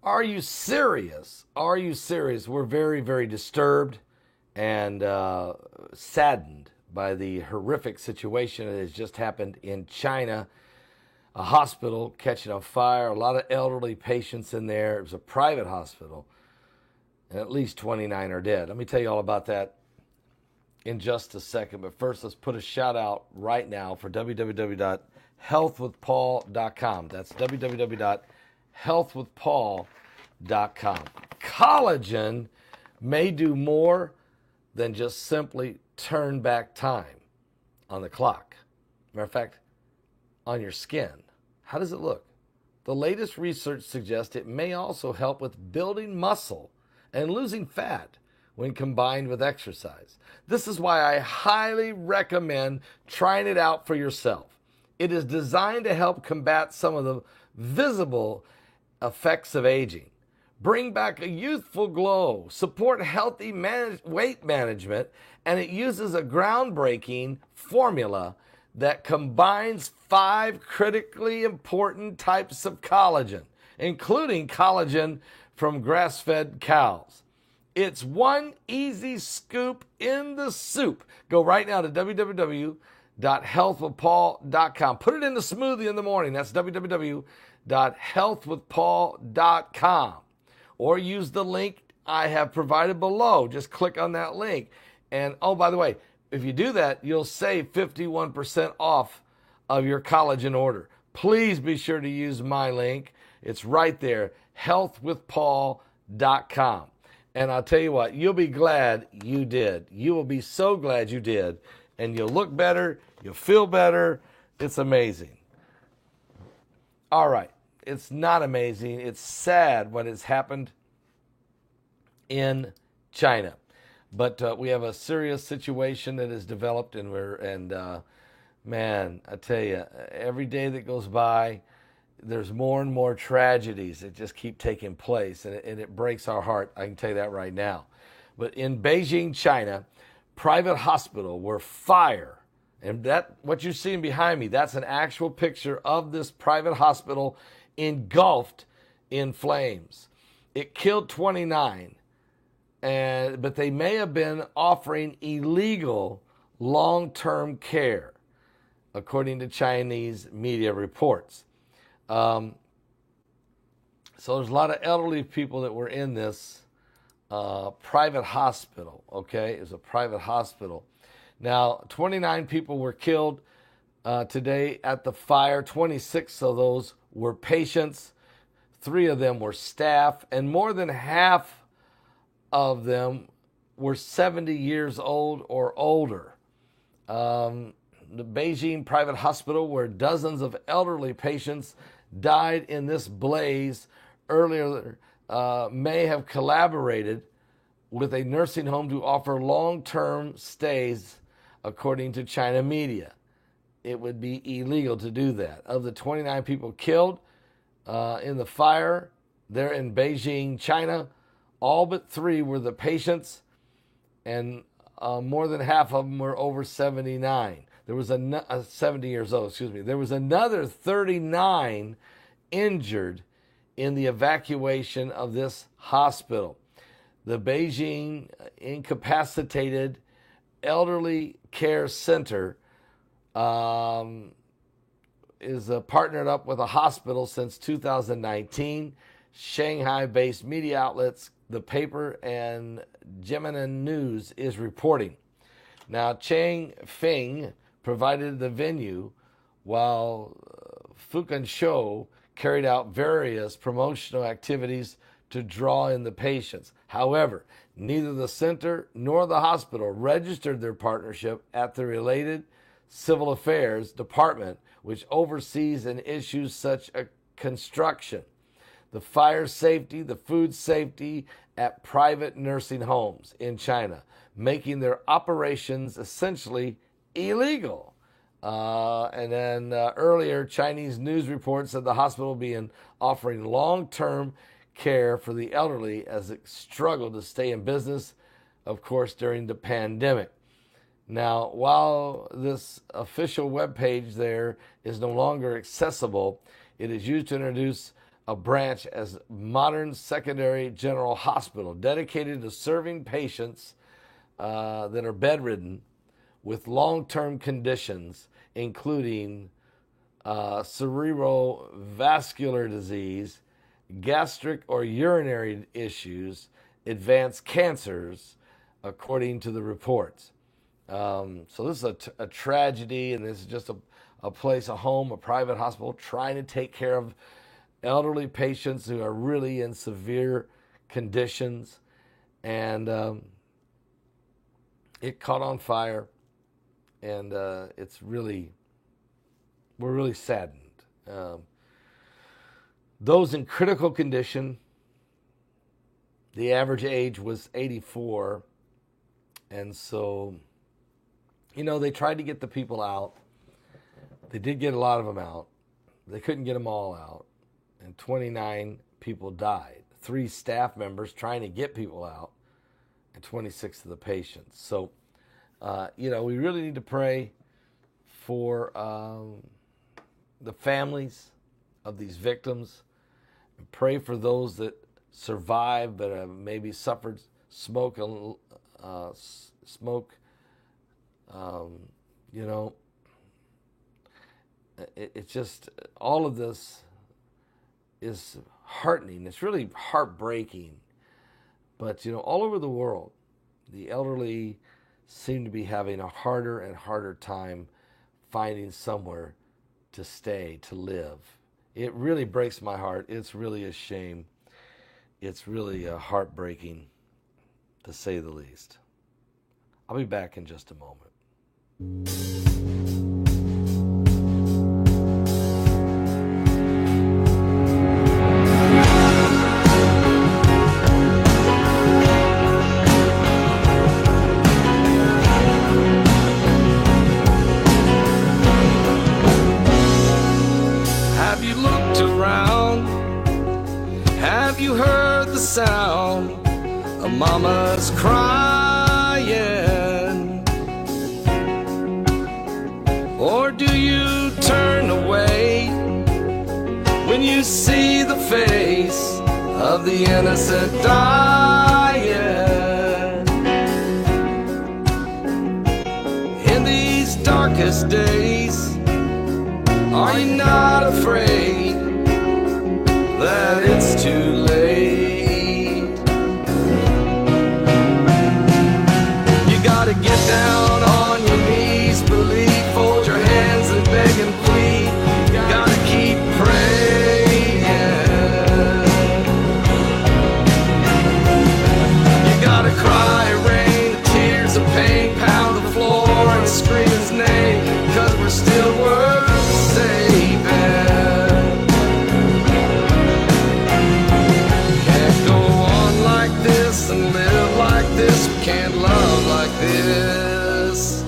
Are you serious? Are you serious? We're very, very disturbed and saddened by the horrific situation that has just happened in China. A hospital catching on fire, a lot of elderly patients in there. It was a private hospital, and at least 29 are dead. Let me tell you all about that in just a second. But first, let's put a shout out right now for www.healthwithpaul.com. That's www.healthwithpaul.com. Collagen may do more than just simply turn back time on the clock. Matter of fact, on your skin. How does it look? The latest research suggests it may also help with building muscle and losing fat when combined with exercise. This is why I highly recommend trying it out for yourself. It is designed to help combat some of the visible effects of aging, bring back a youthful glow, support healthy weight management, and it uses a groundbreaking formula that combines 5 critically important types of collagen, including collagen from grass-fed cows. It's one easy scoop in the soup. Go right now to www.healthwithpaul.com. Put it in the smoothie in the morning. That's www.healthwithpaul.com. Or use the link I have provided below. Just click on that link. And oh, by the way, if you do that, you'll save 51% off of your collagen order. Please be sure to use my link. It's right there, healthwithpaul.com. And I'll tell you what, you'll be glad you did. You will be so glad you did. And you'll look better. You'll feel better. It's amazing. All right. It's not amazing. It's sad what has happened in China. But we have a serious situation that has developed, and man, I tell you, every day that goes by, there's more and more tragedies that just keep taking place, and it breaks our heart. I can tell you that right now. But in Beijing, China, private hospital where fire, and that what you're seeing behind me, that's an actual picture of this private hospital engulfed in flames. It killed 29. But they may have been offering illegal long-term care, according to Chinese media reports. So there's a lot of elderly people that were in this private hospital, okay? It was a private hospital. Now, 29 people were killed today at the fire. 26 of those were patients. 3 of them were staff, and more than half of them were 70 years old or older. The Beijing private hospital, where dozens of elderly patients died in this blaze earlier, may have collaborated with a nursing home to offer long-term stays, according to China media. It would be illegal to do that. Of the 29 people killed in the fire there in Beijing, China, all but 3 were the patients, and more than half of them were over 79. There was 70 years old, excuse me. There was another 39 injured in the evacuation of this hospital. The Beijing Incapacitated Elderly Care Center is partnered up with a hospital since 2019. Shanghai-based media outlets, the paper and Gemini News, is reporting. Now, Chang Feng provided the venue, while Fukan Shou carried out various promotional activities to draw in the patients. However, neither the center nor the hospital registered their partnership at the related Civil Affairs Department, which oversees and issues such a construction, the fire safety, the food safety at private nursing homes in China, making their operations essentially illegal. And then earlier, Chinese news reports said the hospital began offering long-term care for the elderly as it struggled to stay in business, of course, during the pandemic. Now, while this official webpage there is no longer accessible, it is used to introduce a branch as Modern Secondary General Hospital, dedicated to serving patients that are bedridden with long-term conditions, including cerebrovascular disease, gastric or urinary issues, advanced cancers, according to the reports. So this is a tragedy, and this is just a place, a home, a private hospital trying to take care of elderly patients who are really in severe conditions. And it caught on fire, and we're really saddened. Those in critical condition, the average age was 84. And so, they tried to get the people out. They did get a lot of them out. They couldn't get them all out. And 29 people died. 3 staff members trying to get people out, and 26 of the patients. So, we really need to pray for the families of these victims, and pray for those that survived but have maybe suffered smoke. It's just, all of this is heartening. It's really heartbreaking. But, all over the world, the elderly seem to be having a harder and harder time finding somewhere to stay, to live. It really breaks my heart. It's really a shame. It's really heartbreaking, to say the least. I'll be back in just a moment. Have you looked around? Have you heard the sound of mama's crying? Or do you turn away when you see the face of the innocent dying? In these darkest days, are you not afraid that it's too late? You gotta get down on your knees, believe, fold your hands and beg and plead. You gotta keep praying. You gotta cry, rain, the tears of pain, pound the floor and scream his name, 'cause we're still worth saving. Can't go on like this and live like this. We can't love like this.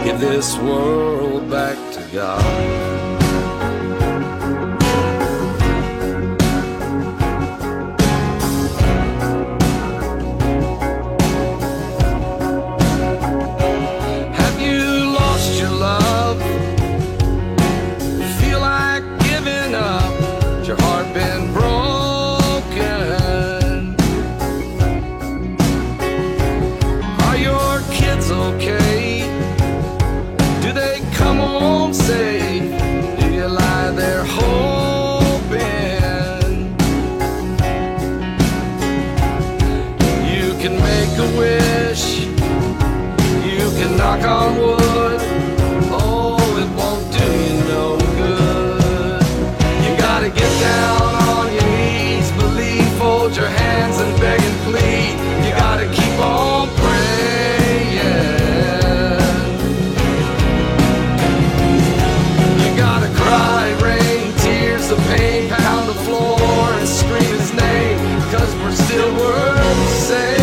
Give this world back to God. Knock on wood, oh, it won't do you no good. You gotta get down on your knees, believe, fold your hands and beg and plead. You gotta keep on praying. You gotta cry, rain, tears of pain, pound the floor and scream his name, 'cause we're still worth saving.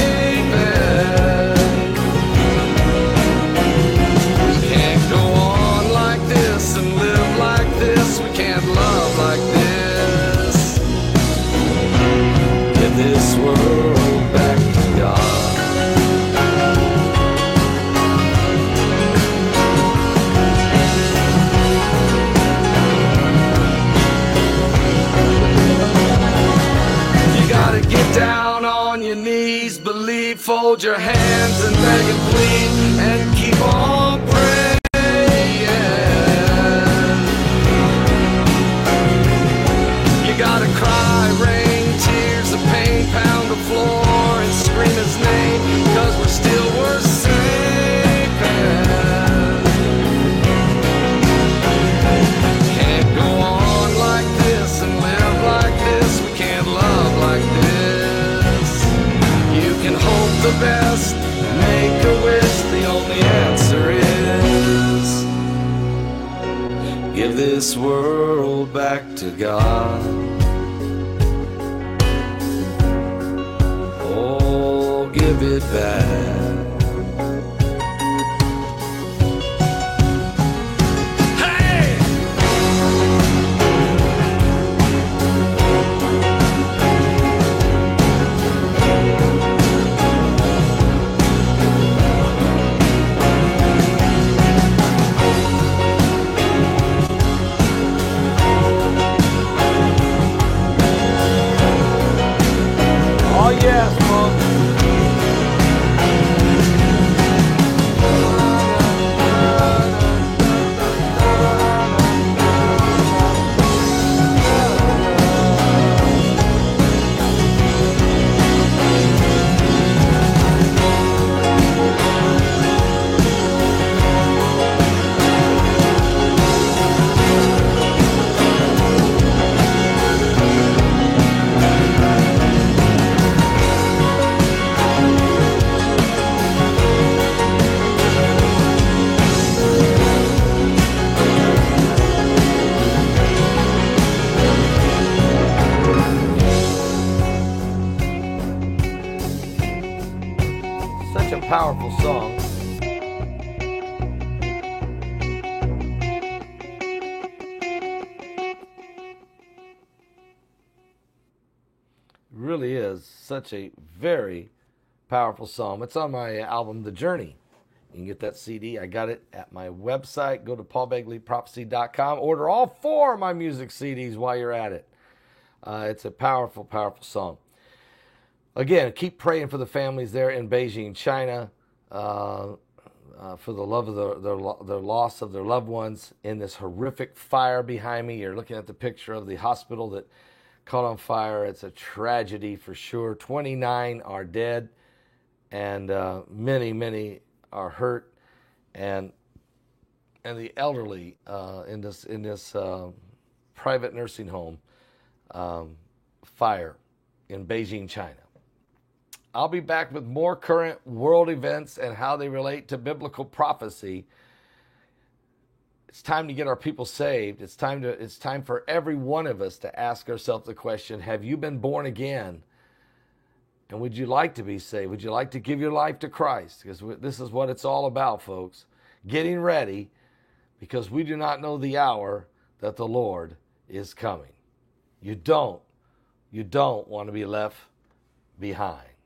hold your hands and beg and plead and keep on praying. You gotta cry, rain, tears of pain, pound the floor and scream his name, 'cause we're still worth saving. Can't go on like this and live like this. We can't love like this. You can hope the best, make a wish. The only answer is give this world back to God. Oh, give it back. Oh, yes, folks. Such a powerful song. Really is such a very powerful song. It's on my album, The Journey. You can get that CD. I got it at my website. Go to paulbegleyprophecy.com. Order all 4 of my music CDs while you're at it. It's a powerful, powerful song. Again, keep praying for the families there in Beijing, China, for the love of their loss of their loved ones in this horrific fire behind me. You're looking at the picture of the hospital that caught on fire. It's a tragedy for sure. 29 are dead, and many, many are hurt, and the elderly in this private nursing home fire in Beijing, China. I'll be back with more current world events and how they relate to biblical prophecy. It's time to get our people saved. It's time for every one of us to ask ourselves the question, have you been born again? And would you like to be saved? Would you like to give your life to Christ? Because this is what it's all about, folks. Getting ready, because we do not know the hour that the Lord is coming. You don't want to be left behind.